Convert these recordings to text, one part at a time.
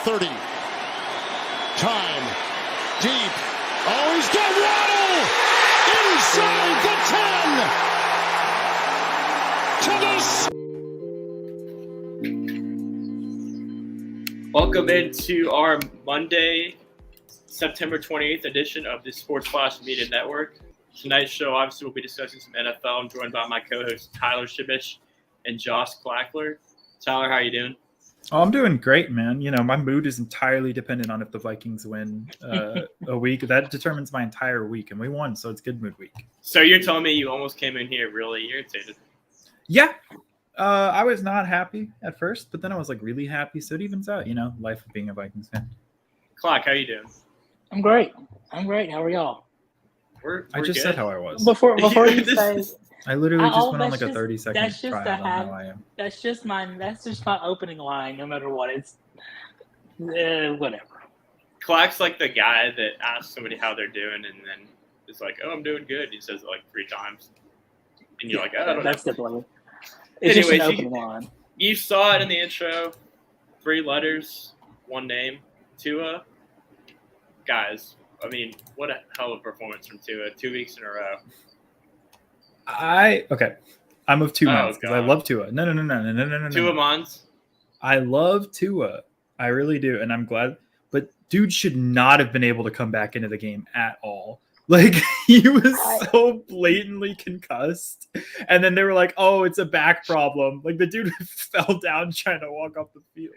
30. Time. Deep. Oh, he's got Waddle inside the 10. Welcome into our Monday, September 28th edition of the Sports Flash Media Network. Tonight's show, obviously, we'll be discussing some NFL. I'm joined by my co-hosts Tyler Shibish and Josh Clackler. Tyler, how you doing? Oh, I'm doing great, man. You know, my mood is entirely dependent on if the Vikings win a week. That determines my entire week, and we won, so it's good mood week. So you're telling me you almost came in here really irritated? Yeah. I was not happy at first, but then I was like really happy, so it evens out, you know, life of being a Vikings fan. Clack, how you doing? I'm great. How are y'all? I just said how I was. Before you say, I literally just went on like a just- 30-second that's just trial a on hack. how I am. that's just my opening line. No matter what, it's whatever. Clack's like the guy that asks somebody how they're doing and then it's like, oh, I'm doing good. He says it like 3 times. And you're like, oh, I don't That's know. definitely. It's just an Anyways, opening line. You saw it in the intro. 3 letters, 1 name. Tua. Guys, I mean, what a hell of a performance from Tua. 2 weeks in a row. I'm of 2 minds because I God. love Tua. No. Tua Mons. I love Tua. I really do, and I'm glad. But dude should not have been able to come back into the game at all. Like, he was so blatantly concussed. And then they were like, oh, it's a back problem. Like, the dude fell down trying to walk off the field.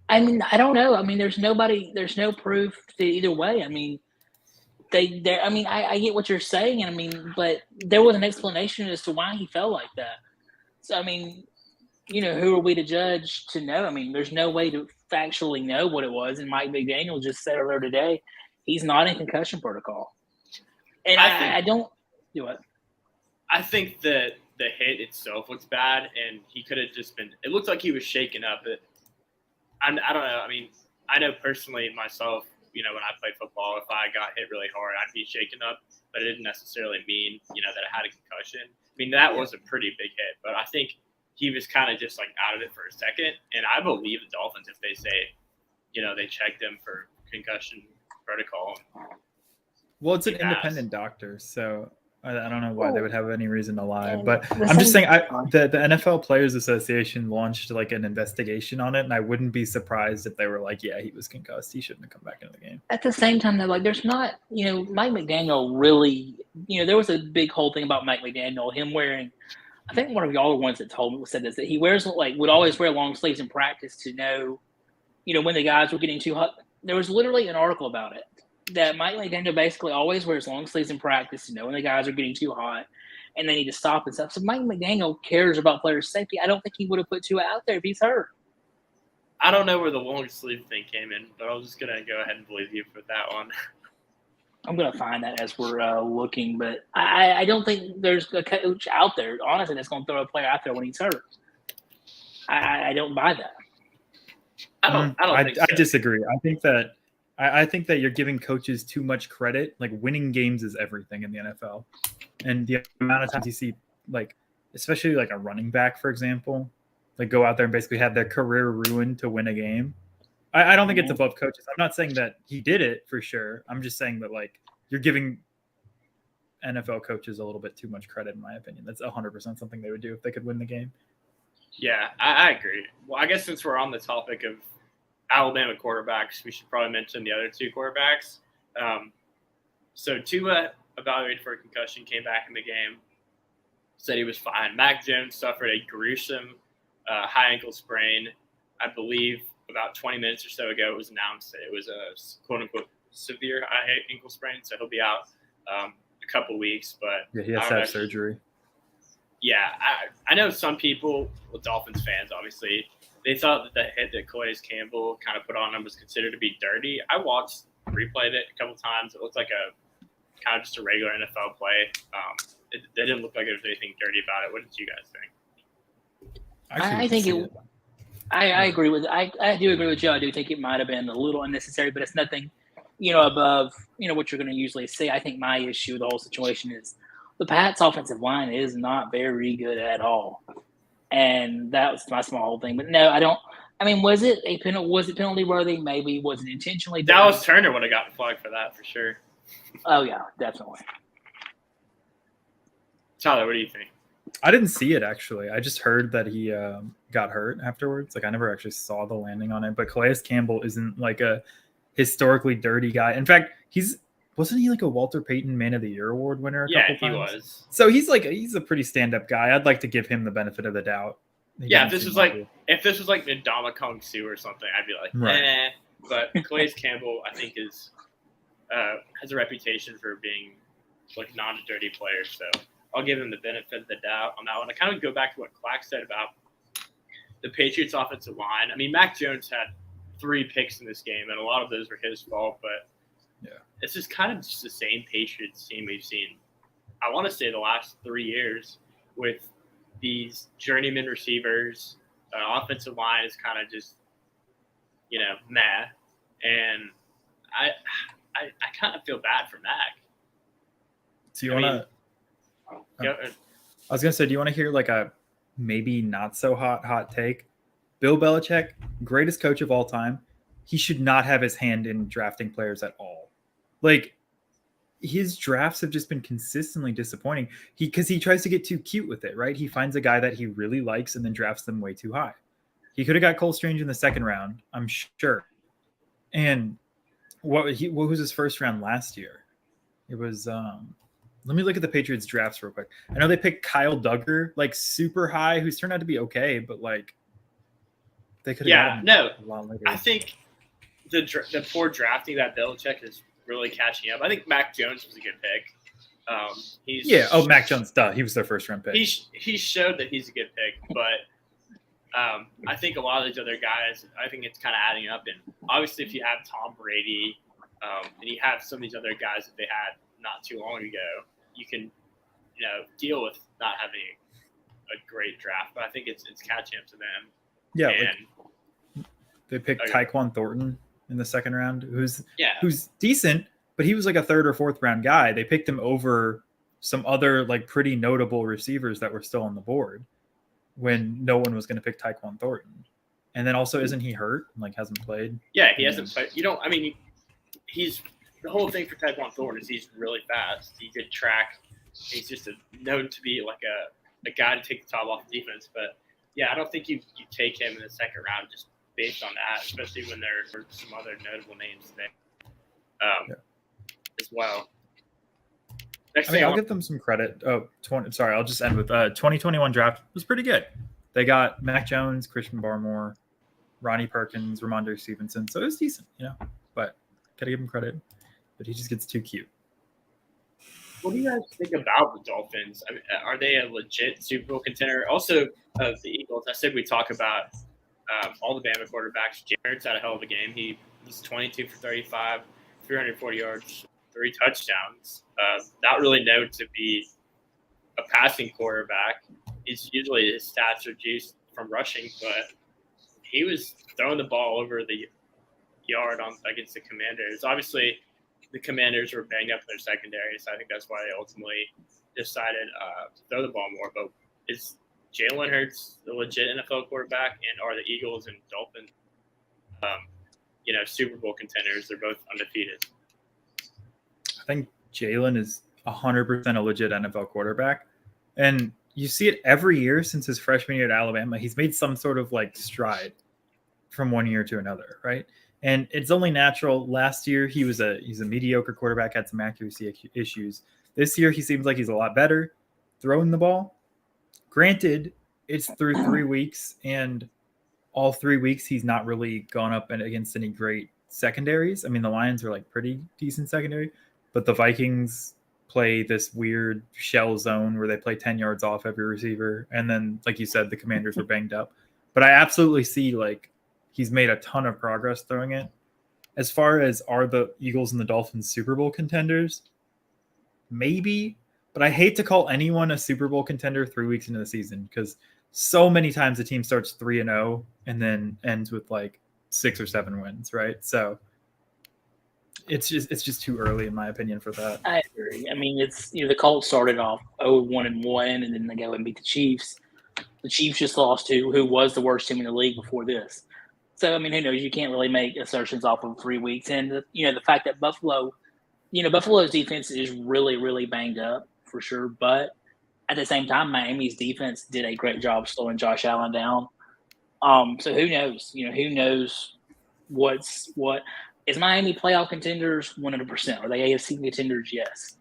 I mean, I don't know. I mean, there's no proof to either way. I mean, I get what you're saying, and I mean, but there was an explanation as to why he fell like that. So, I mean, you know, who are we to judge to know? I mean, there's no way to factually know what it was. And Mike McDaniel just said earlier today, he's not in concussion protocol. And I don't do it. I think that the hit itself looks bad, and he could have just been – it looked like he was shaken up. I don't know. I mean, I know personally myself, you know, when I played football, if I got hit really hard, I'd be shaken up, but it didn't necessarily mean, you know, that I had a concussion. I mean, that was a pretty big hit, but I think he was kind of just like out of it for a second. And I believe the Dolphins, if they say, you know, they checked him for concussion protocol. Well, it's an independent doctor, so I don't know why they would have any reason to lie. And But the I'm just same- saying, the NFL Players Association launched like an investigation on it, and I wouldn't be surprised if they were like, yeah, he was concussed. He shouldn't have come back into the game. At the same time, though, like, there's not, you know, Mike McDaniel really, you know, there was a big whole thing about Mike McDaniel, him wearing, I think one of y'all are the ones that said this, that he wears, like, would always wear long sleeves in practice to know, you know, when the guys were getting too hot. There was literally an article about it, that Mike McDaniel basically always wears long sleeves in practice to know when the guys are getting too hot and they need to stop and stuff. So Mike McDaniel cares about players' safety. I don't think he would have put Tua out there if he's hurt. I don't know where the long sleeve thing came in, but I was just going to go ahead and believe you for that one. I'm going to find that as we're looking, but I don't think there's a coach out there, honestly, that's going to throw a player out there when he's hurt. I don't buy that. I don't think so. I disagree. I think that you're giving coaches too much credit. Like, winning games is everything in the NFL. And the amount of times you see, like, especially like a running back, for example, like go out there and basically have their career ruined to win a game. I don't think it's above coaches. I'm not saying that he did it for sure. I'm just saying that, like, you're giving NFL coaches a little bit too much credit, in my opinion. That's 100% something they would do if they could win the game. Yeah, I agree. Well, I guess since we're on the topic of Alabama quarterbacks, we should probably mention the other 2 quarterbacks. So Tua evaluated for a concussion, came back in the game, said he was fine. Mac Jones suffered a gruesome high ankle sprain. I believe about 20 minutes or so ago it was announced that it was a quote-unquote severe high ankle sprain, so he'll be out a couple weeks. But Yeah, he has to have surgery. Yeah, I know some people, Dolphins fans obviously, they thought that the hit that Calais Campbell kind of put on him was considered to be dirty. I replayed it a couple times. It looked like a kind of just a regular NFL play. It didn't look like there was anything dirty about it. What did you guys think? I think I agree with I do agree with you. I do think it might have been a little unnecessary, but it's nothing, you know, above, you know, what you're going to usually see. I think my issue with the whole situation is the Pats' offensive line is not very good at all. And that was my small thing. But no, I don't. I mean, was it a penalty? Was it penalty worthy? Maybe. Was it intentionally done? Dallas Turner would have gotten flagged for that for sure. Oh yeah, definitely. Tyler, what do you think? I didn't see it actually. I just heard that he got hurt afterwards. Like I never actually saw the landing on it. But Calais Campbell isn't like a historically dirty guy. In fact, wasn't he like a Walter Payton Man of the Year award winner a couple times? Yeah, he was. So he's a pretty stand-up guy. I'd like to give him the benefit of the doubt. Yeah, if this was like Ndama Kong Su or something, I'd be like, Right. But Calais Campbell, I think, has a reputation for being like not a dirty player, so I'll give him the benefit of the doubt on that one. I kind of go back to what Clack said about the Patriots' offensive line. I mean, Mac Jones had 3 picks in this game, and a lot of those were his fault, but it's just kind of just the same Patriots team we've seen, I want to say, the last 3 years with these journeyman receivers. Offensive line is kind of just, meh. And I kind of feel bad for Mac. So you want to I was going to say, do you want to hear like a maybe not so hot take? Bill Belichick, greatest coach of all time. He should not have his hand in drafting players at all. Like, his drafts have just been consistently disappointing. Because he tries to get too cute with it, right? He finds a guy that he really likes and then drafts them way too high. He could have got Cole Strange in the 2nd round, I'm sure. And what was his 1st round last year? It was let me look at the Patriots drafts real quick. I know they picked Kyle Duggar like super high, who's turned out to be okay, but like they could have a lot later. I think the poor drafting that Belichick is really catching up. I think Mac Jones was a good pick. Mac Jones, duh. He was their 1st round pick. He showed that he's a good pick, but I think a lot of these other guys, I think it's kind of adding up. And obviously, if you have Tom Brady and you have some of these other guys that they had not too long ago, you can, deal with not having a great draft. But I think it's catching up to them. Yeah, they picked Tyquan Thornton in the 2nd round, who's decent, but he was like a 3rd or 4th round guy. They picked him over some other like pretty notable receivers that were still on the board when no one was going to pick Tyquan Thornton. And then also, isn't he hurt? Like, hasn't played? Yeah, he hasn't played. He's the whole thing for Tyquan Thornton is he's really fast. He could track. He's just known to be like a guy to take the top off the defense. But yeah, I don't think you take him in the 2nd round just based on that, especially when there are some other notable names there as well. I'll give them some credit. I'll just end with 2021 draft was pretty good. They got Mac Jones, Christian Barmore, Ronnie Perkins, Ramondre Stevenson. So it was decent, but gotta give him credit. But he just gets too cute. What do you guys think about the Dolphins? I mean, are they a legit Super Bowl contender? Also, the Eagles, I said we talk about all the Bama quarterbacks. Jared's had a hell of a game. He's 22 for 35, 340 yards, 3 touchdowns. Not really known to be a passing quarterback. His stats are juiced from rushing, but he was throwing the ball over the yard against the Commanders. Obviously, the Commanders were banged up in their secondary, so I think that's why they ultimately decided to throw the ball more. But is Jalen Hurts the legit NFL quarterback, and are the Eagles and Dolphins, Super Bowl contenders? They're both undefeated. I think Jalen is 100% a legit NFL quarterback, and you see it every year since his freshman year at Alabama. He's made some sort of like stride from one year to another, right? And it's only natural. Last year, he's a mediocre quarterback, had some accuracy issues. This year, he seems like he's a lot better throwing the ball. Granted, it's through 3 weeks, and all 3 weeks, he's not really gone up against any great secondaries. I mean, the Lions are like pretty decent secondary, but the Vikings play this weird shell zone where they play 10 yards off every receiver. And then, like you said, the Commanders were banged up. But I absolutely see like he's made a ton of progress throwing it. As far as are the Eagles and the Dolphins Super Bowl contenders, maybe, but I hate to call anyone a Super Bowl contender 3 weeks into the season because so many times the team starts 3-0 and then ends with like 6 or 7 wins, right? So it's just too early in my opinion for that. I agree. I mean, it's the Colts started off 0-1-1, and then they go and beat the Chiefs. The Chiefs just lost to who was the worst team in the league before this. So, I mean, who knows? You can't really make assertions off of 3 weeks. And, the fact that Buffalo's defense is really, really banged up for sure. But at the same time, Miami's defense did a great job slowing Josh Allen down. So who knows? Who knows what? Is Miami playoff contenders? 100%. Are they AFC contenders? Yes.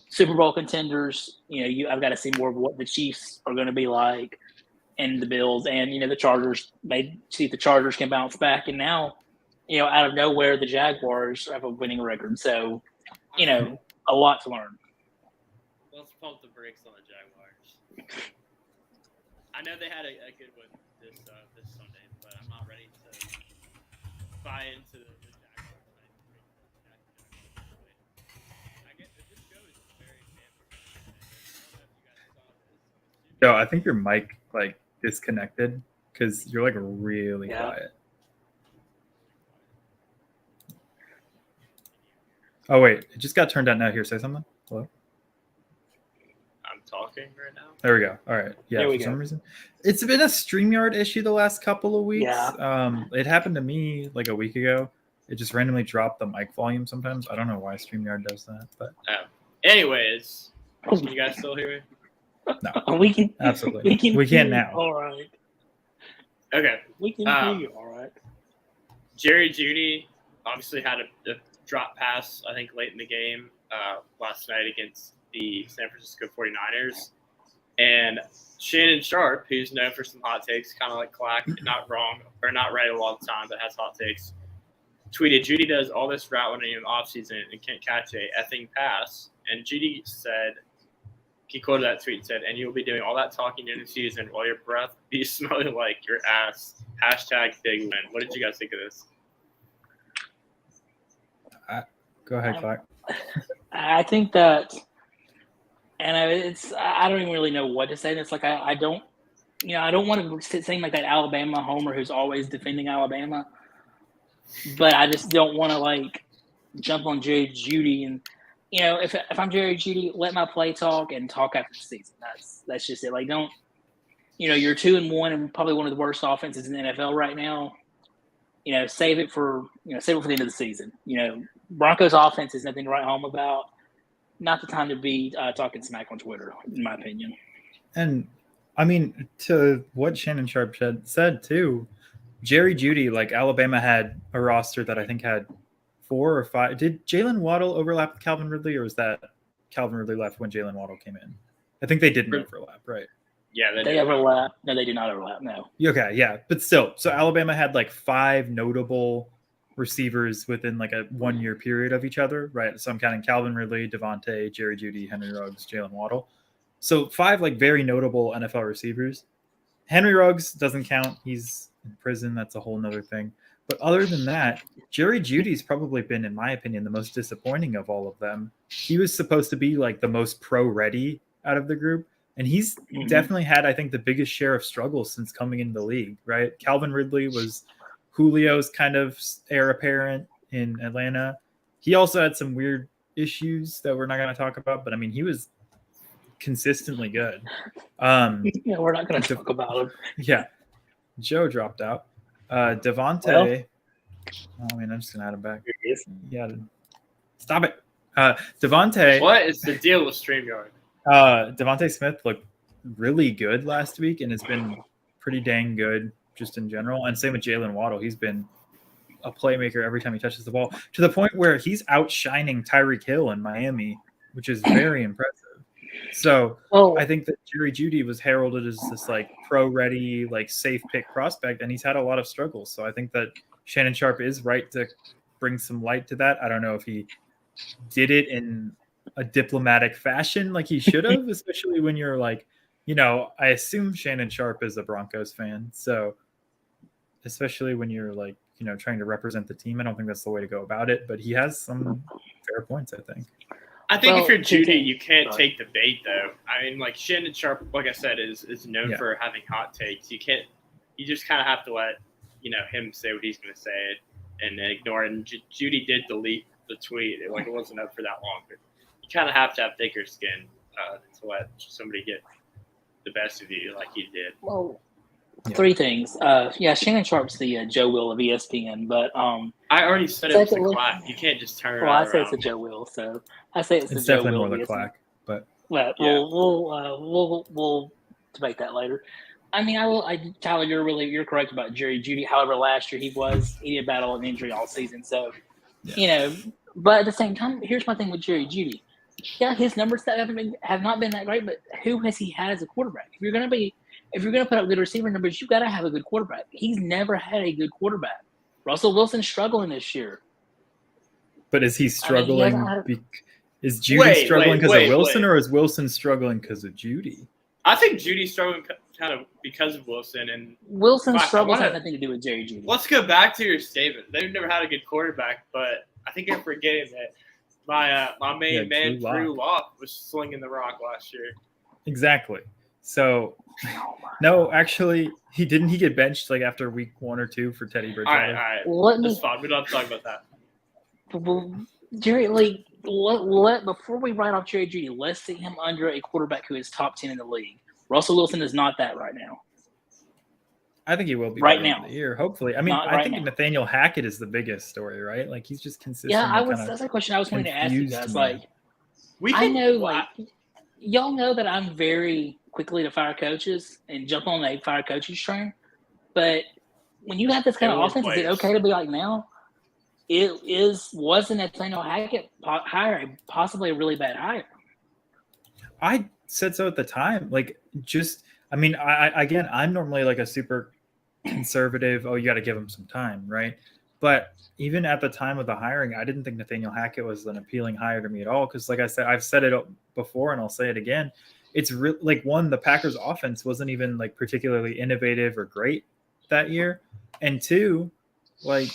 Super Bowl contenders? I've got to see more of what the Chiefs are going to be like, and the Bills, and the Chargers. They see if the Chargers can bounce back, and now, out of nowhere, the Jaguars have a winning record. So, a lot to learn. Let's pump the brakes on the Jaguars. I know they had a good one this Sunday, but I'm not ready to buy into the Jaguars. I guess this show is very Yo, I think your mic disconnected because you're really quiet. Oh wait, it just got turned on now. Here, say something. Hello. I'm talking right now. There we go. All right. Yeah. For some reason, it's been a StreamYard issue the last couple of weeks. Yeah. It happened to me like a week ago. It just randomly dropped the mic volume sometimes. I don't know why StreamYard does that, but. Anyways, can you guys still hear me? No. We can absolutely. We can now. All right. Okay. We can hear you. All right. Jerry Jeudy obviously had a drop pass, I think, late in the game last night against the San Francisco 49ers. And Shannon Sharp, who's known for some hot takes, kind of like Clack, not wrong or not right a lot of the time, but has hot takes, tweeted, Jeudy does all this route running in the offseason and can't catch a effing pass. And Jeudy said, he quoted that tweet and said, and you'll be doing all that talking during the season while your breath be smelling like your ass. Hashtag big win. What did you guys think of this? Go ahead, Clark. I think that, and I don't even really know what to say. It's like I don't want to seem like that Alabama homer who's always defending Alabama, but I just don't want to jump on Jerry Jeudy. And if I'm Jerry Jeudy, let my play talk and talk after the season. That's just it. Don't. You're 2-1 and probably one of the worst offenses in the NFL right now. Save it for the end of the season. Broncos offense is nothing to write home about. Not the time to be talking smack on Twitter, in my opinion. And I mean, to what Shannon Sharp said too, Jerry Jeudy, Alabama had a roster that I think had 4 or 5. Did Jalen Waddle overlap with Calvin Ridley, or was that Calvin Ridley left when Jalen Waddle came in? I think they didn't overlap, right? Yeah, they overlap. No, they did not overlap. No. Okay, yeah, but still, so Alabama had 5 notable receivers within a 1-year period of each other, right? So I'm counting Calvin Ridley, Devontae, Jerry Jeudy, Henry Ruggs, Jalen Waddle. So 5 very notable NFL receivers. Henry Ruggs doesn't count. He's in prison. That's a whole nother thing. But other than that, Jerry Jeudy's probably been, in my opinion, the most disappointing of all of them. He was supposed to be the most pro-ready out of the group. And he's definitely had, I think, the biggest share of struggles since coming into the league, right? Calvin Ridley was Julio's kind of heir apparent in Atlanta. He also had some weird issues that we're not going to talk about, but I mean, he was consistently good. Yeah, we're not going to talk about him. Yeah. Joe dropped out. Devontae. I'm just going to add him back. Yeah. Stop it. Devontae. What is the deal with StreamYard? Devontae Smith looked really good last week and has been pretty dang good just in general. And same with Jalen Waddle. He's been a playmaker every time he touches the ball, to the point where he's outshining Tyreek Hill in Miami, which is very impressive. So I think that Jerry Jeudy was heralded as this pro-ready, safe pick prospect, and he's had a lot of struggles. So I think that Shannon Sharp is right to bring some light to that. I don't know if he did it in a diplomatic fashion like he should have, especially when you're I assume Shannon Sharp is a Broncos fan. So especially when you're trying to represent the team, I don't think that's the way to go about it, but he has some fair points, I think. I think if you're Jeudy, you can't take the bait, though. I mean, Shannon Sharp, like I said, is known for having hot takes. You just kind of have to let, him say what he's going to say and then ignore it. And Jeudy did delete the tweet. It wasn't up for that long, but you kind of have to have thicker skin to let somebody get the best of you like he did. Well, Three things. Shannon Sharp's the Joe Will of ESPN, but I already said it was a secondly- clap. You can't just turn it well, I say around. it's a Joe Will, so I say it's It's the Joe definitely Will. more of the ESPN. clack, but But Yeah. we'll debate that later. I mean, Tyler, you're correct about Jerry Jeudy. However, last year he did battle an injury all season, so But at the same time, here's my thing with Jerry Jeudy. Yeah, his numbers that have not been that great, but who has he had as a quarterback? If you're gonna put up good receiver numbers, you gotta have a good quarterback. He's never had a good quarterback. Russell Wilson's struggling this year. But is he struggling? hasn't had- Is Judy struggling because of Wilson, wait. or is Wilson struggling because of Judy? I think Judy's struggling kind of because of Wilson. And Wilson's Fuck, I struggles wanna- have nothing to do with Jerry Jeudy. let's go back to your statement. They've never had a good quarterback, but I think you're forgetting that my main man Drew Lock was slinging the rock last year. Exactly. So, no, actually, he didn't. He get benched like after week 1 or 2 for Teddy All Bridgewater. right. Let me That's fine. We don't have to talk about that. Jerry, before we write off Jerry Jeudy, let's see him under a quarterback who is top 10 in the league. Russell Wilson is not that right now. I think he will be Right by the end now. of the year. Hopefully, I mean, Not I right think now. Nathaniel Hackett is the biggest story, right? Like he's just consistent. Yeah, that's a question I was wanting to ask you confused guys. me. Like, We I can, know, like, y'all know that I'm very quickly to fire coaches and jump on a fire coaches train. But when you have this kind of Everyone offense, is it plays. okay to be like now? Wasn't Nathaniel Hackett hire possibly a really bad hire? I said so at the time. Like, just, I mean, I'm normally like a super conservative. Oh, you got to give him some time, right? But even at the time of the hiring, I didn't think Nathaniel Hackett was an appealing hire to me at all. Because, like I said, I've said it before, and I'll say it again. It's like, one, the Packers' offense wasn't even like particularly innovative or great that year, and two, like,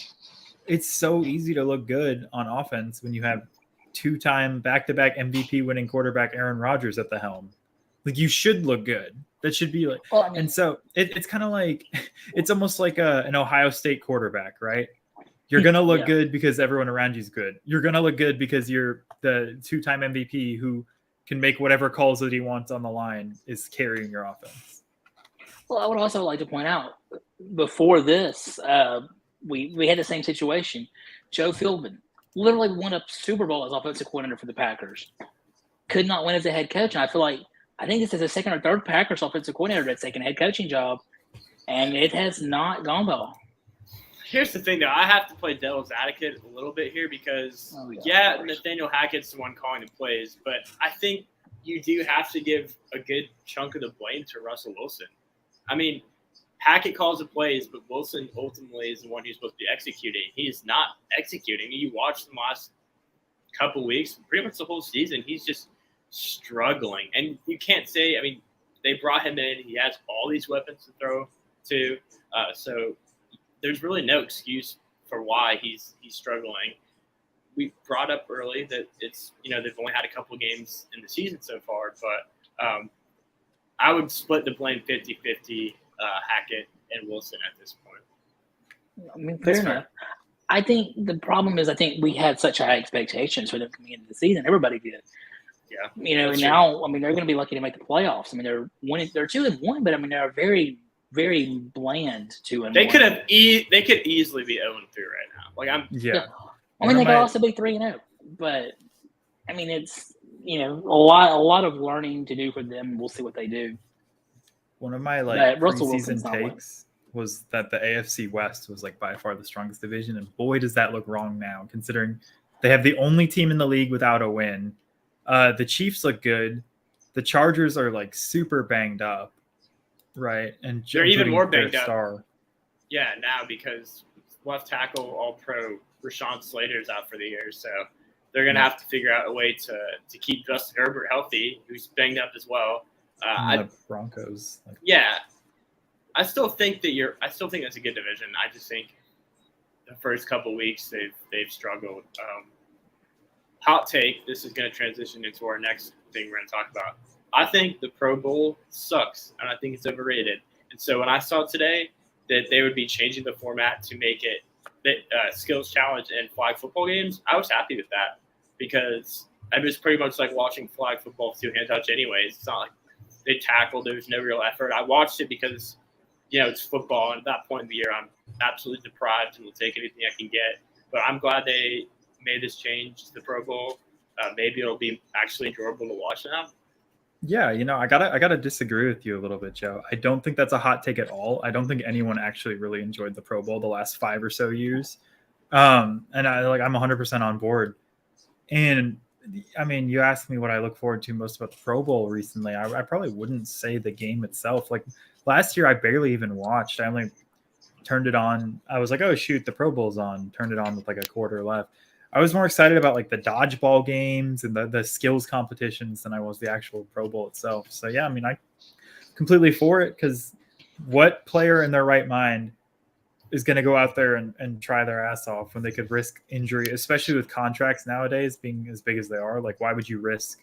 it's so easy to look good on offense when you have 2-time back-to-back MVP winning quarterback Aaron Rodgers at the helm. Like, you should look good. That should be like, Well, I mean, and so it's kind of like, it's almost like an Ohio State quarterback, right? You're going to look Yeah. good because everyone around you is good. You're going to look good because you're the 2-time MVP who can make whatever calls that he wants on the line is carrying your offense. Well, I would also like to point out, before this, we had the same situation. Joe Philbin literally won a Super Bowl as offensive coordinator for the Packers. Could not win as a head coach. And I think this is the second or third Packers offensive coordinator that's taken a head coaching job, and it has not gone well. Here's the thing, though. I have to play devil's advocate a little bit here because, Oh, yeah, of course. Nathaniel Hackett's the one calling the plays, but I think you do have to give a good chunk of the blame to Russell Wilson. I mean, Hackett calls the plays, but Wilson ultimately is the one who's supposed to be executing. He is not executing. You watch the last couple weeks, pretty much the whole season, he's just struggling. And you can't say, I mean, they brought him in. He has all these weapons to throw to. So there's really no excuse for why he's struggling. We brought up early that it's, they've only had a couple of games in the season so far, but I would split the blame 50-50 Hackett and Wilson at this point. I mean, fair enough. I think the problem is, I think we had such high expectations for them coming into the season. Everybody did. Yeah. And now, I mean, they're going to be lucky to make the playoffs. I mean, they're 2-1, but I mean, they're very, very bland 2-1. They could easily be 0-3 right now. Like Yeah. I mean, they could also be 3-0, but I mean, it's a lot of learning to do for them. We'll see what they do. One of my Russell preseason Wilson's not one. takes was that the AFC West was like by far the strongest division, and boy, does that look wrong now, considering they have the only team in the league without a win. The Chiefs look good. The Chargers are like super banged up, right? And They're even including more their banged up. star. Yeah, now because left tackle All-Pro Rashawn Slater's out for the year, so they're going to have to figure out a way to keep Justin Herbert healthy, who's banged up as well. The Broncos. I still think that's a good division. I just think the first couple of weeks they've struggled. Hot take. This is going to transition into our next thing we're going to talk about. I think the Pro Bowl sucks, and I think it's overrated. And so when I saw today that they would be changing the format to make it skills challenge and flag football games, I was happy with that because it was pretty much like watching flag football with two-hand touch anyways. It's not like they tackled. There was no real effort. I watched it because it's football, and at that point in the year, I'm absolutely deprived and will take anything I can get. But I'm glad they made this change to the Pro Bowl. Maybe it'll be actually enjoyable to watch now. Yeah, I gotta disagree with you a little bit, Joe. I don't think that's a hot take at all. I don't think anyone actually really enjoyed the Pro Bowl the last 5 or so years. And I'm 100% on board. And I mean, you asked me what I look forward to most about the Pro Bowl recently. I probably wouldn't say the game itself. Like last year, I barely even watched. I only turned it on. I was like, oh shoot, the Pro Bowl's on. Turned it on with like a quarter left. I was more excited about like the dodgeball games and the skills competitions than I was the actual Pro Bowl itself. So yeah, I mean, I completely for it, because what player in their right mind is going to go out there and try their ass off when they could risk injury, especially with contracts nowadays being as big as they are? Like, why would you risk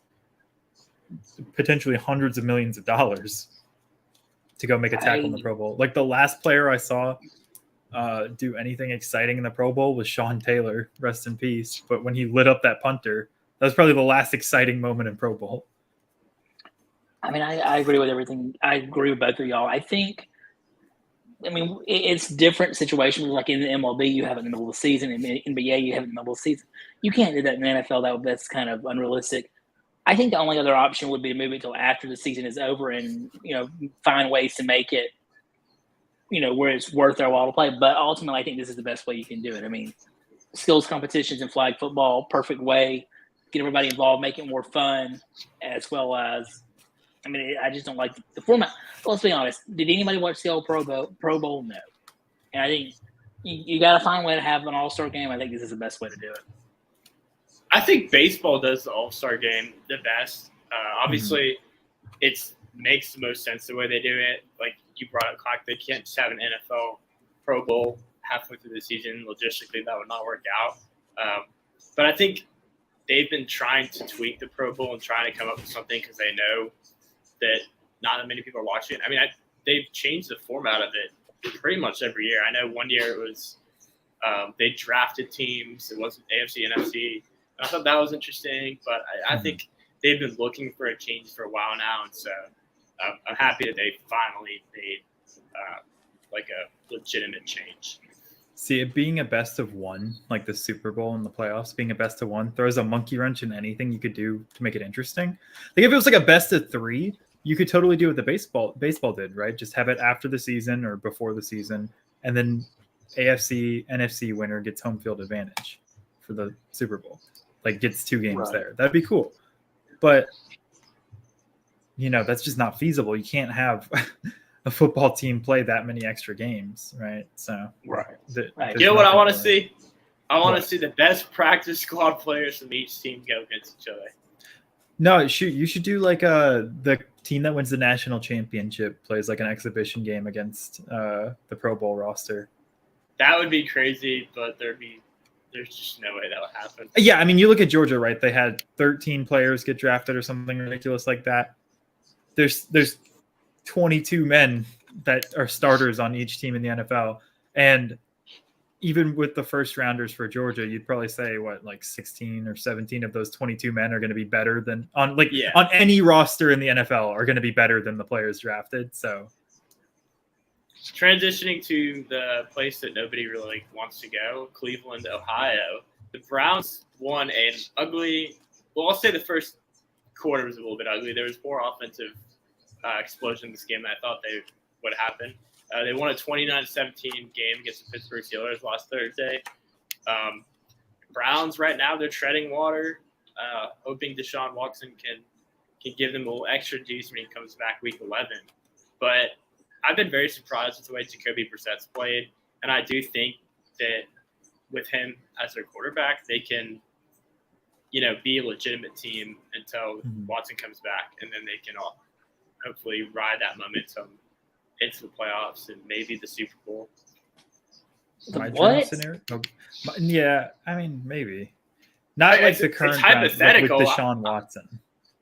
potentially hundreds of millions of dollars to go make a tackle in the Pro Bowl? Like the last player I saw do anything exciting in the Pro Bowl was Sean Taylor, rest in peace. But when he lit up that punter, that was probably the last exciting moment in Pro Bowl. I mean, I agree with everything. I agree with both of y'all. I mean, it's different situations. Like in the MLB, you have it in the middle of the season. In the NBA, you have it in the middle of the season. You can't do that in the NFL. That's kind of unrealistic. I think the only other option would be to move it until after the season is over and, find ways to make it, where it's worth their while to play. But ultimately, I think this is the best way you can do it. I mean, skills competitions in flag football, perfect way, get everybody involved, make it more fun, as well as, I mean, I just don't like the format. Let's be honest. Did anybody watch the old Pro Bowl? No. And I think you got to find a way to have an all-star game. I think this is the best way to do it. I think baseball does the all-star game the best. Obviously, it makes the most sense the way they do it. Like you brought up, Clark, they can't just have an NFL Pro Bowl halfway through the season. Logistically, that would not work out. But I think they've been trying to tweak the Pro Bowl and trying to come up with something because they know that not that many people are watching it. I mean, they've changed the format of it pretty much every year. I know one year it was they drafted teams. It wasn't AFC, NFC. And I thought that was interesting, but I think they've been looking for a change for a while now, and so I'm happy that they finally made like a legitimate change. See, it being a best of one, like the Super Bowl and the playoffs, being a best of one throws a monkey wrench in anything you could do to make it interesting. Like if it was like a best of 3, you could totally do what the baseball did, right? Just have it after the season or before the season, and then AFC, NFC winner gets home field advantage for the Super Bowl. Like gets 2 games there. That'd be cool. But that's just not feasible. You can't have a football team play that many extra games, right? So you know what I want to see? I want to see the best practice squad players from each team go against each other. No, you should do like the team that wins the national championship plays like an exhibition game against the Pro Bowl roster. That would be crazy, but there's just no way that would happen. Yeah, I mean, you look at Georgia, right? They had 13 players get drafted or something ridiculous like that. There's 22 men that are starters on each team in the NFL, and even with the first rounders for Georgia, you'd probably say like 16 or 17 of those 22 men are going to be better than on any roster in the NFL are going to be better than the players drafted. So transitioning to the place that nobody really wants to go, Cleveland, Ohio. The Browns won an ugly, well, I'll say the first quarter was a little bit ugly. There was more offensive explosion in this game than I thought they would happen. They won a 29-17 game against the Pittsburgh Steelers last Thursday. Browns right now, they're treading water, hoping Deshaun Watson can give them a little extra juice when he comes back week 11. But I've been very surprised with the way Jacoby Brissett's played, and I do think that with him as their quarterback, they can, be a legitimate team until Watson comes back, and then they can all hopefully ride that momentum into the playoffs and maybe the Super Bowl. What? Yeah, I mean, maybe. Not like the current hypothetical with Deshaun Watson.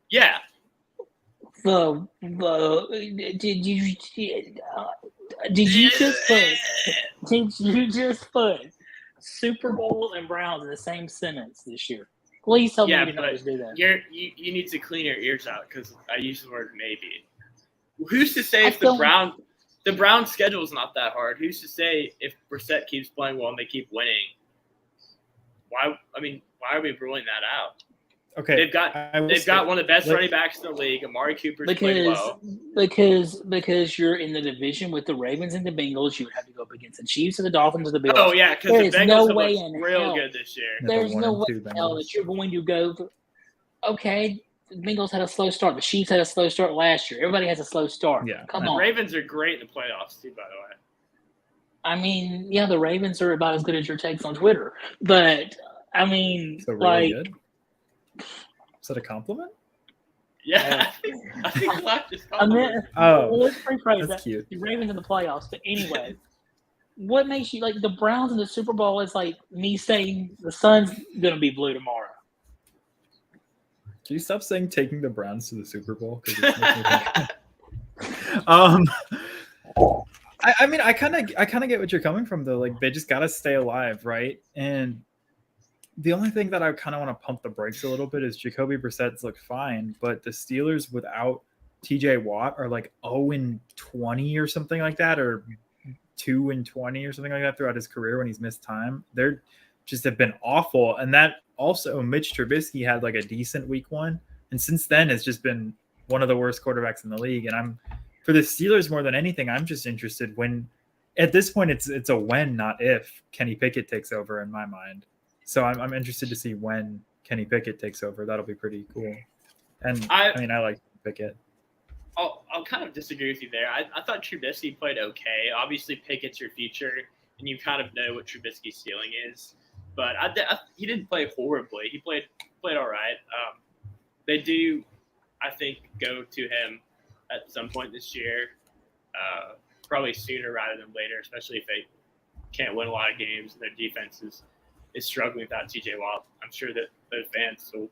Yeah. Did you just put Super Bowl and Browns in the same sentence this year? Please tell me you didn't just do that. You need to clean your ears out because I use the word maybe. Who's to say if the Browns? the Browns' schedule is not that hard. Who's to say if Brissett keeps playing well and they keep winning? Why are we ruling that out? Okay, They've got one of the best running backs in the league. Amari Cooper's playing well. Because you're in the division with the Ravens and the Bengals, you would have to go up against the Chiefs or the Dolphins or the Bills. Oh yeah, because the Bengals have looked real good this year. There's no way in hell that you're going to go. Okay, the Bengals had a slow start. The Chiefs had a slow start last year. Everybody has a slow start. Yeah, come on. The Ravens are great in the playoffs too, by the way. I mean, yeah, the Ravens are about as good as your takes on Twitter, but I mean, so really good. Is that a compliment? Yeah, I think Black just let's rephrase that. Cute. The Ravens in the playoffs. But anyway, what makes you like the Browns in the Super Bowl is like me saying the sun's going to be blue tomorrow. Can you stop saying taking the Browns to the Super Bowl? I mean, I kind of get what you're coming from though. Like they just got to stay alive, right? And the only thing that I kind of want to pump the brakes a little bit is Jacoby Brissett's look fine, but the Steelers without TJ Watt are like 0-20 or something like that, or 2-20 or something like that throughout his career when he's missed time. They're just have been awful. And that also Mitch Trubisky had like a decent week 1. And since then has just been one of the worst quarterbacks in the league. And for the Steelers more than anything, I'm just interested when at this point it's a when, not if Kenny Pickett takes over in my mind. So I'm interested to see when Kenny Pickett takes over. That'll be pretty cool. And I like Pickett. I'll kind of disagree with you there. I thought Trubisky played okay. Obviously, Pickett's your future, and you kind of know what Trubisky's ceiling is. But he didn't play horribly. He played all right. They do, I think, go to him at some point this year, probably sooner rather than later, especially if they can't win a lot of games and their defense is struggling without TJ Watt. I'm sure that those fans will,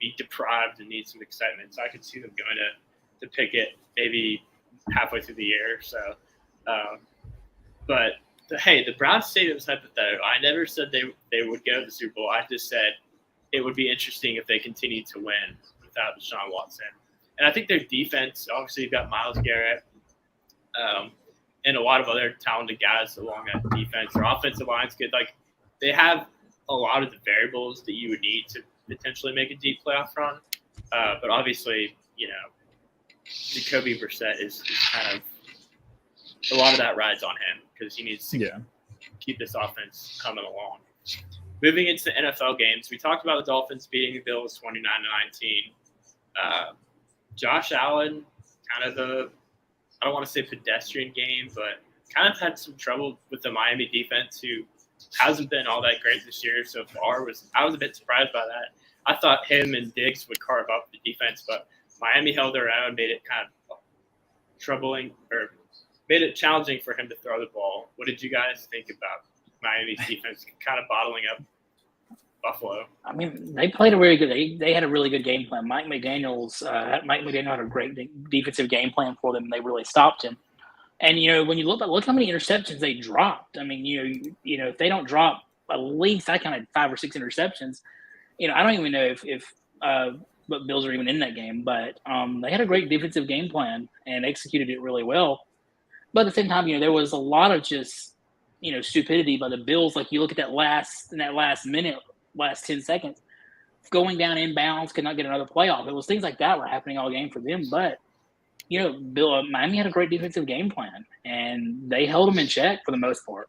be deprived and need some excitement. So I could see them going to Pickett maybe halfway through the year. So, the Browns stadium is hypothetical. I never said they would go to the Super Bowl. I just said it would be interesting if they continued to win without Deshaun Watson. And I think their defense, obviously, you've got Myles Garrett and a lot of other talented guys along that defense. Their offensive line's good. Like, they have a lot of the variables that you would need to potentially make a deep playoff run. But obviously, Jacoby Brissett is kind of a lot of that rides on him because he needs to keep this offense coming along. Moving into the NFL games, we talked about the Dolphins beating the Bills 29-19. Josh Allen, kind of I don't want to say pedestrian game, but kind of had some trouble with the Miami defense, who hasn't been all that great this year so far. I was a bit surprised by that. I thought him and Diggs would carve up the defense, but Miami held their own, made it kind of troubling or made it challenging for him to throw the ball. What did you guys think about Miami's defense kind of bottling up Buffalo? I mean, they played a really good. They had a really good game plan. Mike McDaniel had a great defensive game plan for them, and they really stopped him. And when you look how many interceptions they dropped. I mean, if they don't drop at least, I counted 5 or 6 interceptions. I don't even know if Bills are even in that game, but they had a great defensive game plan and executed it really well. But at the same time, there was a lot of just stupidity by the Bills. Like you look at that last 10 seconds, going down inbounds, could not get another playoff. It was things like that were happening all game for them. But Miami had a great defensive game plan, and they held them in check for the most part.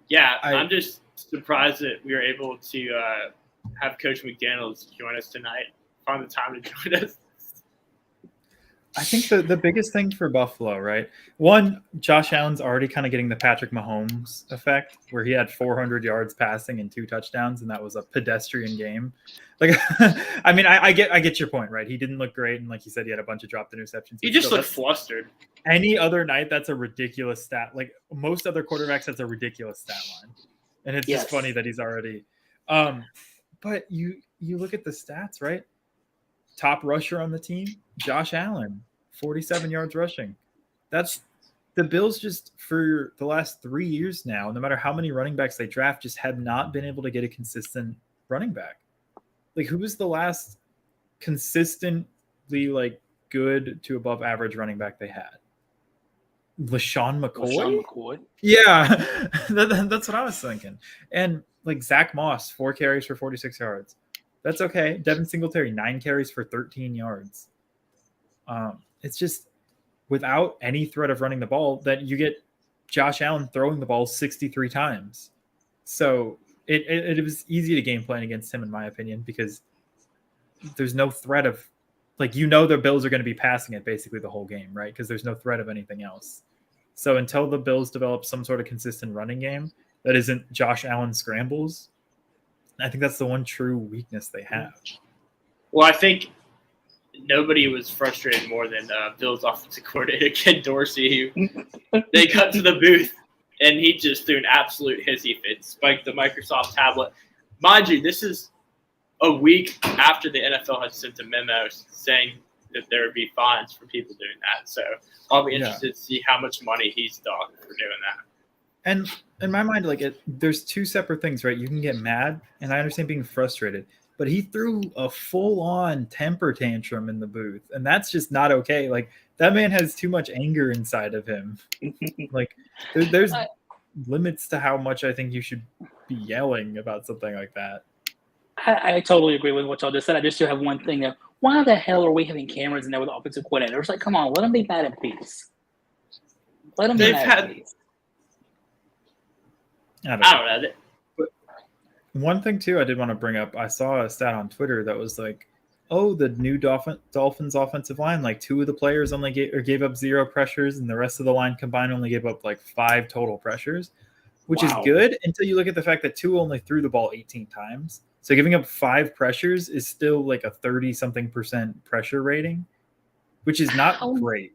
Yeah, I'm just surprised that we were able to have Coach McDaniels join us tonight, find the time to join us. I think the biggest thing for Buffalo, right? One, Josh Allen's already kind of getting the Patrick Mahomes effect, where he had 400 yards passing and 2 touchdowns, and that was a pedestrian game. Like, I mean, I get your point, right? He didn't look great, and like you said, he had a bunch of dropped interceptions. He just looked flustered. Any other night, that's a ridiculous stat. Like most other quarterbacks, that's a ridiculous stat line, and it's just funny that he's already. But you look at the stats, right? Top rusher on the team, Josh Allen, 47 yards rushing. That's the Bills just for the last 3 years now, no matter how many running backs they draft, just have not been able to get a consistent running back. Like, who was the last consistently like good to above average running back they had? LaShawn McCoy? LaShawn McCoy. Yeah, that's what I was thinking. And like Zach Moss, 4 carries for 46 yards. That's okay. Devin Singletary, 9 carries for 13 yards. It's just without any threat of running the ball that you get Josh Allen throwing the ball 63 times. So it was easy to game plan against him, in my opinion, because there's no threat of, like, the Bills are going to be passing it basically the whole game, right? Because there's no threat of anything else. So until the Bills develop some sort of consistent running game that isn't Josh Allen scrambles, I think that's the one true weakness they have. Well, I think nobody was frustrated more than Bills offensive coordinator Ken Dorsey. They cut to the booth, and he just threw an absolute hissy fit, spiked the Microsoft tablet. Mind you, this is a week after the NFL had sent a memo saying that there would be fines for people doing that. So I'll be interested to see how much money he's docked for doing that. And in my mind, like, there's two separate things, right? You can get mad, and I understand being frustrated, but he threw a full-on temper tantrum in the booth, and that's just not okay. Like, that man has too much anger inside of him. Like, there's limits to how much I think you should be yelling about something like that. I totally agree with what y'all just said. I just still have one thing. Why the hell are we having cameras in there with the offensive coordinator? It's like, come on, let them be mad in peace. Let them be mad in peace. I don't know. But one thing, too, I did want to bring up. I saw a stat on Twitter that was like, the new Dolphins offensive line, like 2 of the players only gave up 0 pressures, and the rest of the line combined only gave up like 5 total pressures, which is good until you look at the fact that 2 only threw the ball 18 times. So giving up 5 pressures is still like a 30-something% pressure rating, which is not great.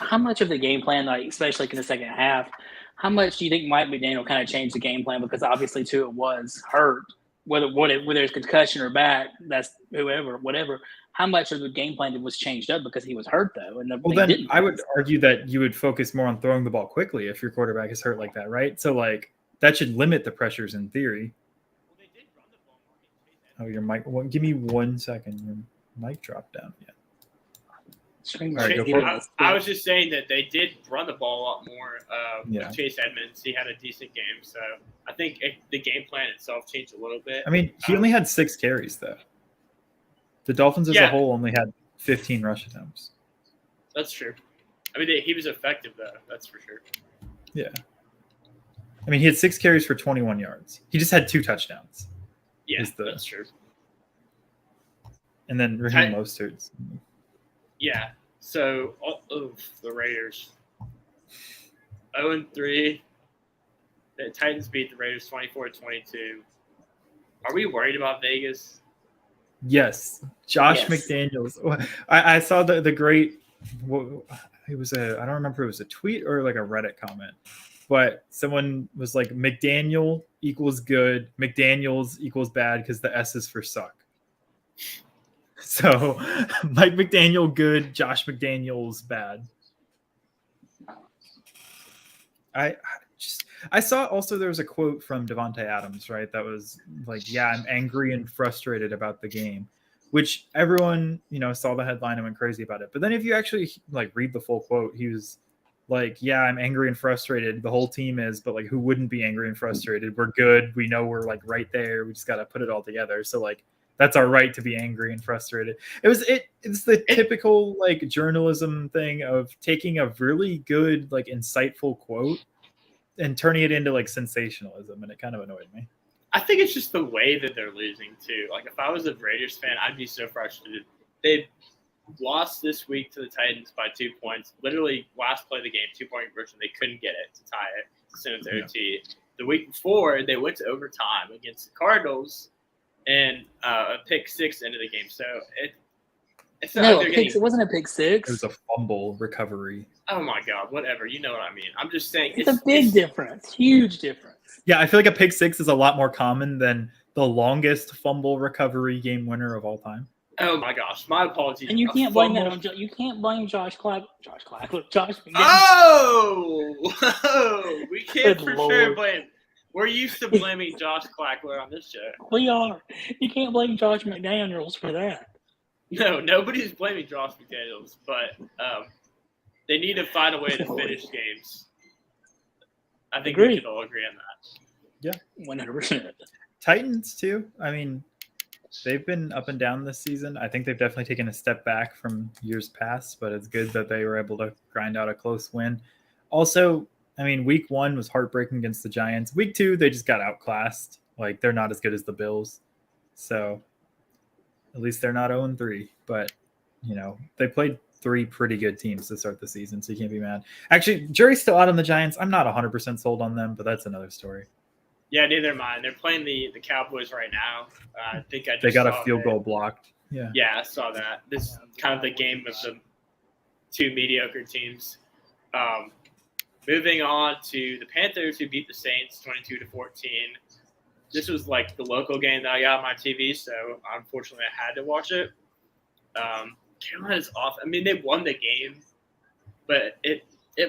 How much of the game plan, like especially like in the second half, how much do you think Mike McDaniel kind of changed the game plan? Because obviously, too, it was hurt. Whether it's concussion or back, that's whatever. How much of the game plan was changed up because he was hurt, though? And then I would argue that you would focus more on throwing the ball quickly if your quarterback is hurt like that, right? So, like, that should limit the pressures in theory. Oh, your mic. Well, give me 1 second. Your mic dropped down. Yeah. Right, I was just saying that they did run the ball a lot more with Chase Edmonds. He had a decent game. So I think the game plan itself changed a little bit. I mean, he only had 6 carries, though. The Dolphins as a whole only had 15 rush attempts. That's true. I mean, he was effective, though. That's for sure. Yeah. I mean, he had 6 carries for 21 yards. He just had 2 touchdowns. Yeah, that's true. And then Raheem Mostert. Yeah. So, the Raiders. 0-3. The Titans beat the Raiders 24-22. Are we worried about Vegas? Yes. Josh McDaniels. I saw the great – it was I don't remember if it was a tweet or like a Reddit comment. But someone was like, McDaniel equals good, McDaniels equals bad because the S is for suck. So Mike McDaniel good, Josh McDaniels bad. I saw also there was a quote from Devontae Adams, right? That was like, I'm angry and frustrated about the game, which everyone, saw the headline and went crazy about it. But then if you actually like read the full quote, he was like, I'm angry and frustrated. The whole team is, but like, who wouldn't be angry and frustrated? We're good. We know we're like right there. We just got to put it all together. So like, that's our right to be angry and frustrated. It's the typical like journalism thing of taking a really good, like insightful quote and turning it into like sensationalism. And it kind of annoyed me. I think it's just the way that they're losing too. Like if I was a Raiders fan, I'd be so frustrated. They lost this week to the Titans by 2 points. Literally last play of the game, 2-point conversion. They couldn't get it to tie it as soon as OT. The week before, they went to overtime against the Cardinals and a pick 6 into the game. So it's not it wasn't a pick 6. It was a fumble recovery. Oh my God, whatever. You know what I mean. I'm just saying it's a big difference. Huge difference. Yeah, I feel like a pick 6 is a lot more common than the longest fumble recovery game winner of all time. Oh my gosh, my apologies. And you can't blame that on you can't blame Josh McDaniels. Oh, we can't for sure blame. We're used to blaming Josh Clackler on this show. We are. You can't blame Josh McDaniels for that. No, nobody's blaming Josh McDaniels, but They need to find a way to finish games. I think Agree. we can all agree on that. 100%. Titans too. I mean, they've been up and down this season. I think they've definitely taken a step back from years past, but it's good that they were able to grind out a close win. Also, I mean, week 1 was heartbreaking against the Giants. Week 2, they just got outclassed. Like, they're not as good as the Bills. So at least they're not 0-3. But, you know, they played 3 pretty good teams to start the season, so you can't be mad. Actually, jury's still out on the Giants. I'm not 100% sold on them, but that's another story. Yeah, neither am I. They're playing the Cowboys right now. I think They got a saw field it. goal blocked. Yeah. Yeah, I saw that. This is kind of the game of the 2 mediocre teams. Moving on to the Panthers, who beat the Saints 22-14. This was like the local game that I got on my TV, so unfortunately I had to watch it. Carolina's off. I mean, they won the game, but it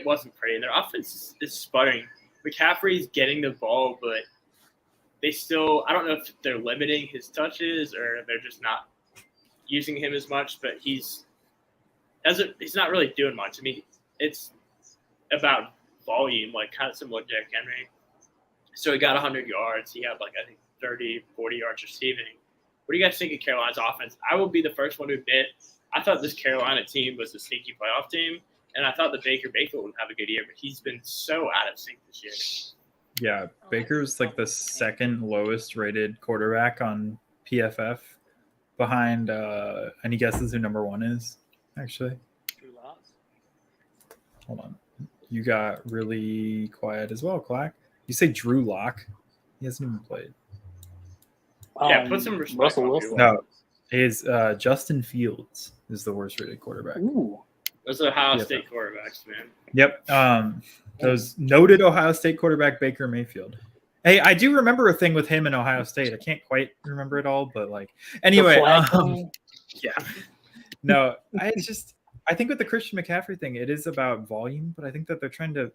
wasn't pretty. Their offense is sputtering. McCaffrey's getting the ball, but they still – I don't know if they're limiting his touches or they're just not using him as much, but he's not really doing much. I mean, it's about volume, like kind of similar to Jack Henry. So he got 100 yards. He had like, I think, 30, 40 yards receiving. What do you guys think of Carolina's offense? I will be the first one to admit I thought this Carolina team was a sneaky playoff team, and I thought that Baker Mayfield would have a good year, but he's been so out of sync this year. Yeah, Baker's like the second lowest rated quarterback on PFF behind any guesses who number 1 is, actually? Drew Lock. Hold on. You got really quiet as well, Clack. You say Drew Lock. He hasn't even played. Yeah, put some respect Russell on Wilson. Drew. No, is Justin Fields is the worst rated quarterback. Ooh. Those are Ohio Yeah. State quarterbacks, man. Yep. Those noted Ohio State quarterback Baker Mayfield. Hey, I do remember a thing with him in Ohio State. I can't quite remember it all, but like anyway. The flag thing. Yeah. No, I think with the Christian McCaffrey thing, it is about volume, but I think that they're trying to.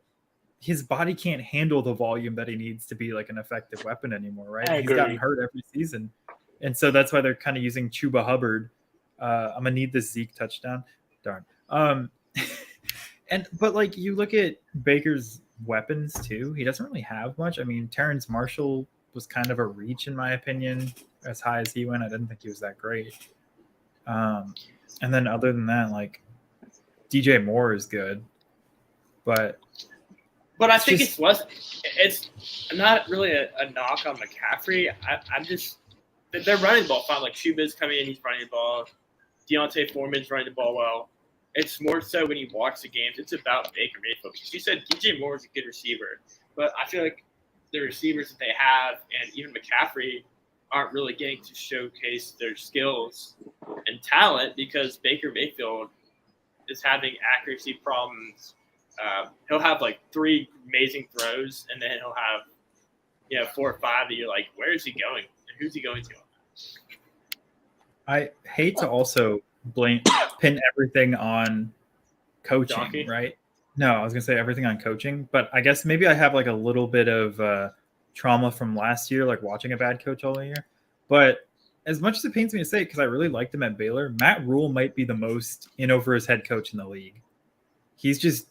His body can't handle the volume that he needs to be like an effective weapon anymore, right? I He's agree. gotten hurt every season, and so that's why they're kind of using Chuba Hubbard. I'm gonna need this Zeke touchdown. Darn. But like you look at Baker's weapons too, he doesn't really have much. I mean, Terrence Marshall was kind of a reach in my opinion. As high as he went, I didn't think he was that great. And then other than that, like DJ Moore is good, but I It's think just- it's not really a knock on McCaffrey. I'm just they're running the ball fine. Like Chuba's coming in, he's running the ball. Deontay Foreman's running the ball well. It's more so when you watch the games, it's about Baker Mayfield. Because you said DJ Moore is a good receiver, but I feel like the receivers that they have and even McCaffrey aren't really getting to showcase their skills and talent because Baker Mayfield is having accuracy problems. He'll have like 3 amazing throws, and then he'll have 4 or 5 that you're like, where is he going? And who's he going to? I hate to also pin everything on coaching, Donkey? right? No, I was gonna say everything on coaching, but I guess maybe I have like a little bit of trauma from last year, like watching a bad coach all year. But as much as it pains me to say, because I really liked him at Baylor, Matt Rule might be the most in over his head coach in the league. He's just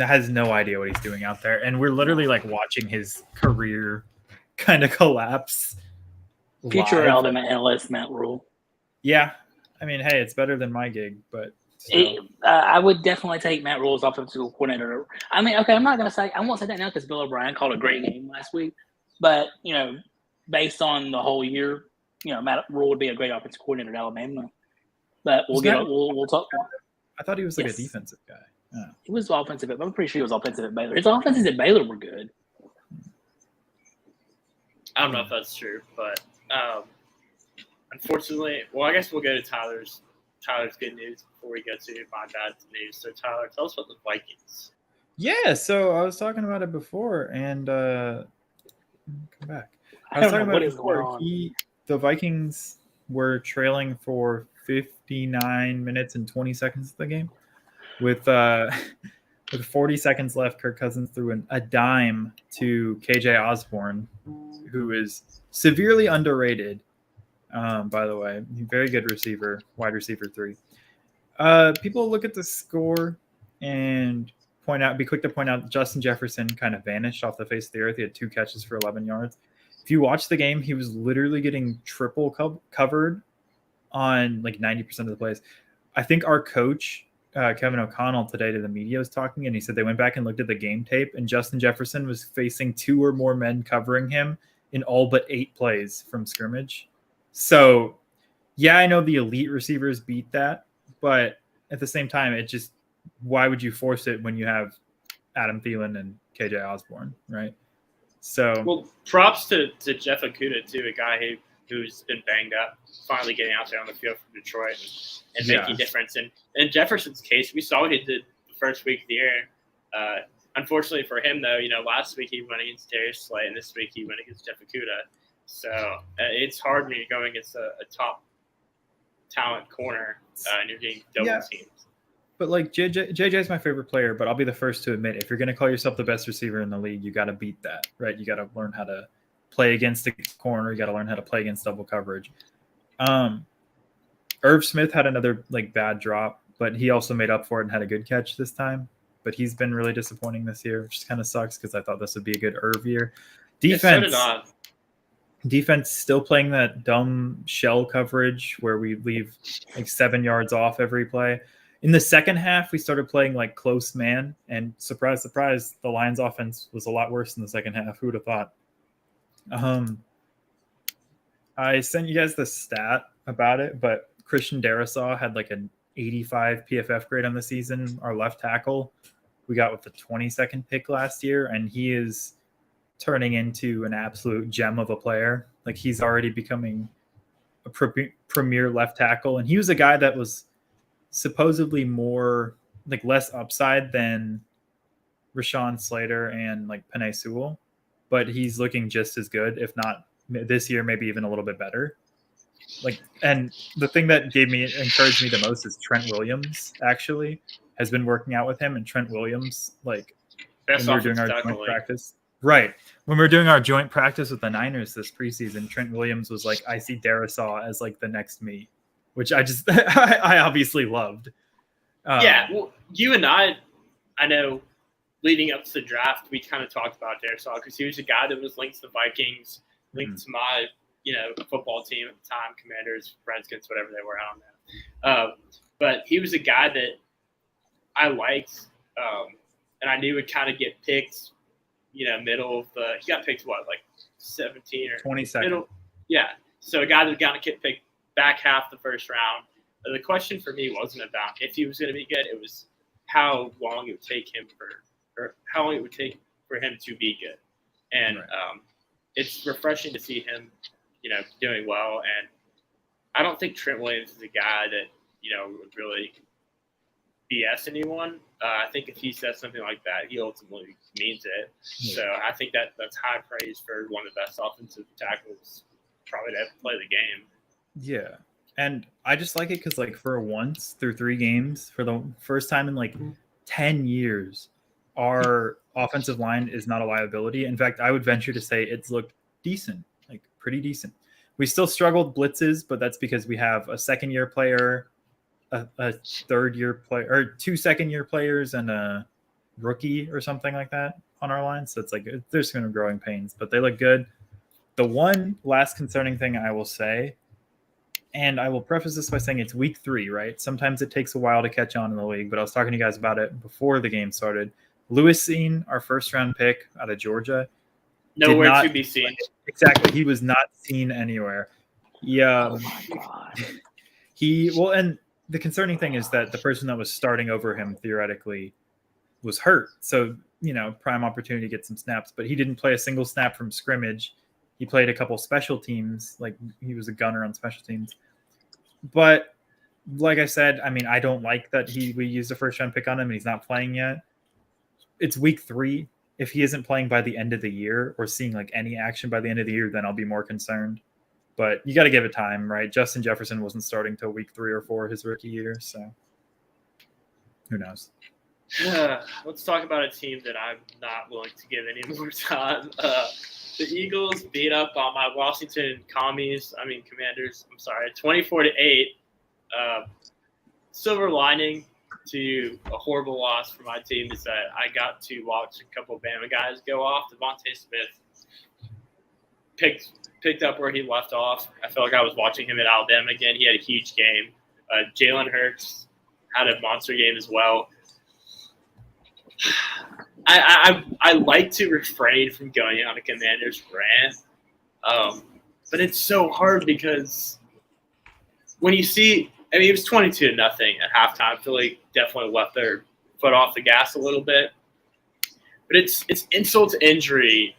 has no idea what he's doing out there, and we're literally like watching his career kind of collapse. Future live. Alabama analyst Matt Rule. Yeah, I mean, hey, it's better than my gig, but still. I would definitely take Matt Rule's offensive coordinator. I mean, okay, I'm not going to say – I won't say that now because Bill O'Brien called a great game last week. But, based on the whole year, Matt Rule would be a great offensive coordinator at Alabama. But we'll talk. I thought he was like Yes. a defensive guy. Yeah. He was offensive. I'm pretty sure he was offensive at Baylor. His offenses at Baylor were good. I don't know if that's true, but unfortunately, well, I guess we'll go to Tyler's good news before we get to my bad news. So, Tyler, tell us about the Vikings. Yeah, so I was talking about it before, and come back. I don't know what is going on. The Vikings were trailing for 59 minutes and 20 seconds of the game. With 40 seconds left, Kirk Cousins threw a dime to KJ Osborne, who is severely underrated, by the way. Very good receiver, wide receiver 3. People look at the score. and be quick to point out Justin Jefferson kind of vanished off the face of the earth. He had 2 catches for 11 yards. If you watch the game, he was literally getting triple covered on like 90% of the plays. I think our coach, Kevin O'Connell, today to the media was talking, and he said they went back and looked at the game tape, and Justin Jefferson was facing 2 or more men covering him in all but 8 plays from scrimmage. So, yeah, I know the elite receivers beat that, but at the same time, it just, why would you force it when you have Adam Thielen and KJ Osborne, right? So, well, props to Jeff Okudah too, a guy who's been banged up, finally getting out there on the field for Detroit and making a difference. And in Jefferson's case, we saw what he did the first week of the year. Unfortunately for him, though, last week he went against Darius Slay, and this week he went against Jeff Okudah. So it's hard when you're going against a top talent corner and you're getting double teams. But like JJ is my favorite player, but I'll be the first to admit, if you're going to call yourself the best receiver in the league, you got to beat that, right? You got to learn how to play against the corner. You got to learn how to play against double coverage. Irv Smith had another like bad drop, but he also made up for it and had a good catch this time. But he's been really disappointing this year, which kind of sucks because I thought this would be a good Irv year. Defense still playing that dumb shell coverage where we leave like 7 yards off every play. In the second half, we started playing like close man, and surprise, surprise, the Lions offense was a lot worse in the second half. Who would have thought? I sent you guys the stat about it, but Christian Darrisaw had like an 85 PFF grade on the season. Our left tackle, we got with the 22nd pick last year, and he is turning into an absolute gem of a player. Like, he's already becoming a premier left tackle, and he was a guy that was supposedly more like less upside than Rashawn Slater and like Penei Sewell, but he's looking just as good, if not this year, maybe even a little bit better. Like, and the thing that encouraged me the most is Trent Williams actually has been working out with him, and Trent Williams, like, when we were doing our joint practice, right? When we were doing our joint practice with the Niners this preseason, Trent Williams was like, I see Darrisaw as like the next me, which I just, I obviously loved. Well, you and I know leading up to the draft, we kind of talked about Darrisaw because he was a guy that was linked to the Vikings, linked to my, football team at the time, Commanders, Redskins, whatever they were on there. But he was a guy that I liked, and I knew would kind of get picked, middle of the – he got picked, like 17 or – 22nd. Middle, yeah. So a guy that got to get picked back half the first round. The question for me wasn't about if he was going to be good. It was how long it would take him for him to be good. And it's refreshing to see him, doing well. And I don't think Trent Williams is a guy that, would really BS anyone. I think if he says something like that, he ultimately means it. Yeah. So I think that's high praise for one of the best offensive tackles probably to ever play the game. Yeah. And I just like it because, like, for once through 3 games, for the first time in like 10 years, our offensive line is not a liability. In fact, I would venture to say it's looked decent, like pretty decent. We still struggled blitzes, but that's because we have a second-year player, a third-year player, or 2 second-year players and a rookie or something like that on our line. So it's like there's kind of growing pains, but they look good. The one last concerning thing I will say, and I will preface this by saying it's week 3, right? Sometimes it takes a while to catch on in the league, but I was talking to you guys about it before the game started. Lewis Cine, our first-round pick out of Georgia, nowhere to be seen. Exactly. He was not seen anywhere. Yeah. Oh, my God. And the concerning thing is that the person that was starting over him theoretically was hurt. So, prime opportunity to get some snaps, but he didn't play a single snap from scrimmage. He played a couple special teams, like he was a gunner on special teams. But like I said, I mean, I don't like that we used a first-round pick on him and he's not playing yet. It's week 3. If he isn't playing by the end of the year or seeing like any action by the end of the year, then I'll be more concerned. But you got to give it time, right? Justin Jefferson wasn't starting till week 3 or 4 his rookie year, so who knows? Let's talk about a team that I'm not willing to give any more time. The Eagles beat up on my Washington Commanders. 24-8. Silver lining to a horrible loss for my team is that I got to watch a couple of Bama guys go off. Devontae Smith picked up where he left off. I felt like I was watching him at Alabama again. He had a huge game. Jalen Hurts had a monster game as well. I like to refrain from going on a Commanders rant, but it's so hard because when you see, I mean, it was 22-0 at halftime. Philly definitely left their foot off the gas a little bit, but it's insult to injury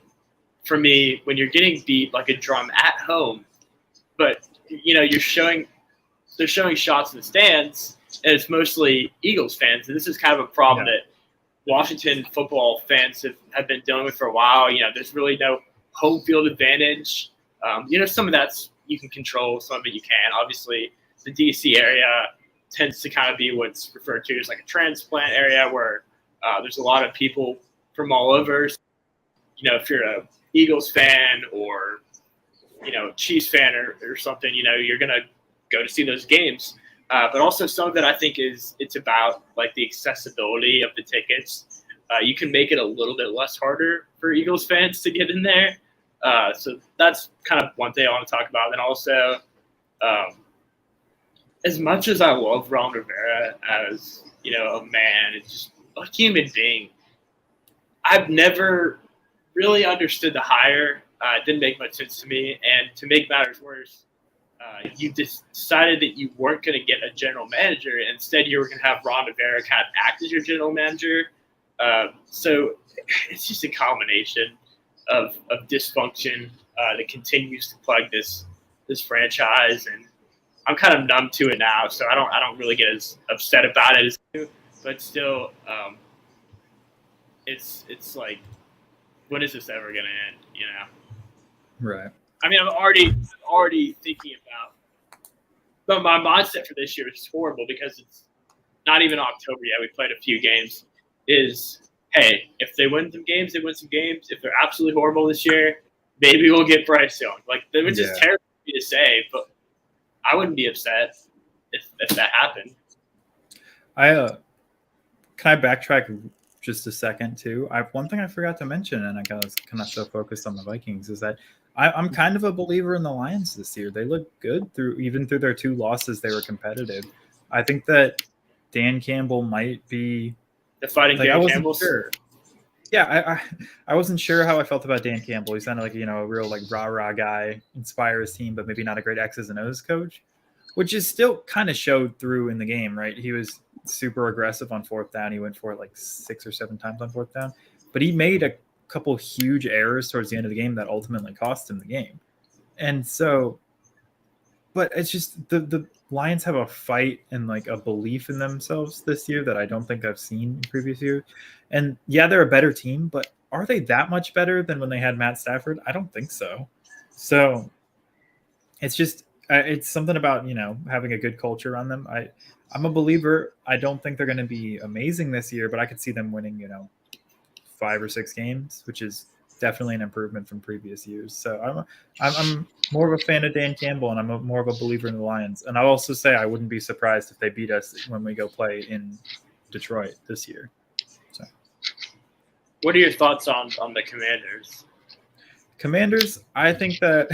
for me when you're getting beat like a drum at home, but they're showing shots in the stands, and it's mostly Eagles fans, and this is kind of a problem that Washington football fans have been dealing with for a while. There's really no home field advantage. Some of that's you can control, some of it you can't. Obviously, the DC area tends to kind of be what's referred to as like a transplant area where there's a lot of people from all over. If you're a Eagles fan or, Chiefs fan or something, you're going to go to see those games. But also some of it I think it's about like the accessibility of the tickets. You can make it a little bit less harder for Eagles fans to get in there. So that's kind of one thing I want to talk about. Then also, as much as I love Ron Rivera as, a man, it's just a human being, I've never really understood the hire. It didn't make much sense to me. And to make matters worse, you decided that you weren't going to get a general manager. Instead, you were going to have Ron Rivera kind of act as your general manager. So it's just a combination of dysfunction that continues to plague this franchise, and I'm kind of numb to it now. So I don't really get as upset about it as you, but still, it's like, when is this ever going to end? Right. I mean, I'm already thinking about, but my mindset for this year is horrible because it's not even October yet. We played a few games. Hey, if they win some games, they win some games. If they're absolutely horrible this year, maybe we'll get Bryce Young. Like, which is terrible for me to say, but I wouldn't be upset if that happened. Can I backtrack just a second too? One thing I forgot to mention, and I was kind of so focused on the Vikings, is that I'm kind of a believer in the Lions this year. They look good even through their 2 losses. They were competitive. I think that Dan Campbell might be the fighting Dan Campbell. Sure. Yeah, I wasn't sure how I felt about Dan Campbell. He sounded like a real like rah guy, inspire his team, but maybe not a great X's and O's coach, which is still kind of showed through in the game, right? He was super aggressive on 4th down. He went for it like 6 or 7 times on 4th down, but he made a couple huge errors towards the end of the game that ultimately cost him the game. And so, but it's just the Lions have a fight and like a belief in themselves this year that I don't think I've seen in previous years. And yeah, they're a better team, but are they that much better than when they had Matt Stafford? I don't think so. So it's just, it's something about, having a good culture around them. I'm a believer. I don't think they're going to be amazing this year, but I could see them winning, 5 or 6 games, which is definitely an improvement from previous years. So I'm more of a fan of Dan Campbell, and I'm more of a believer in the Lions. And I'll also say I wouldn't be surprised if they beat us when we go play in Detroit this year. So, what are your thoughts on the Commanders? Commanders, I think that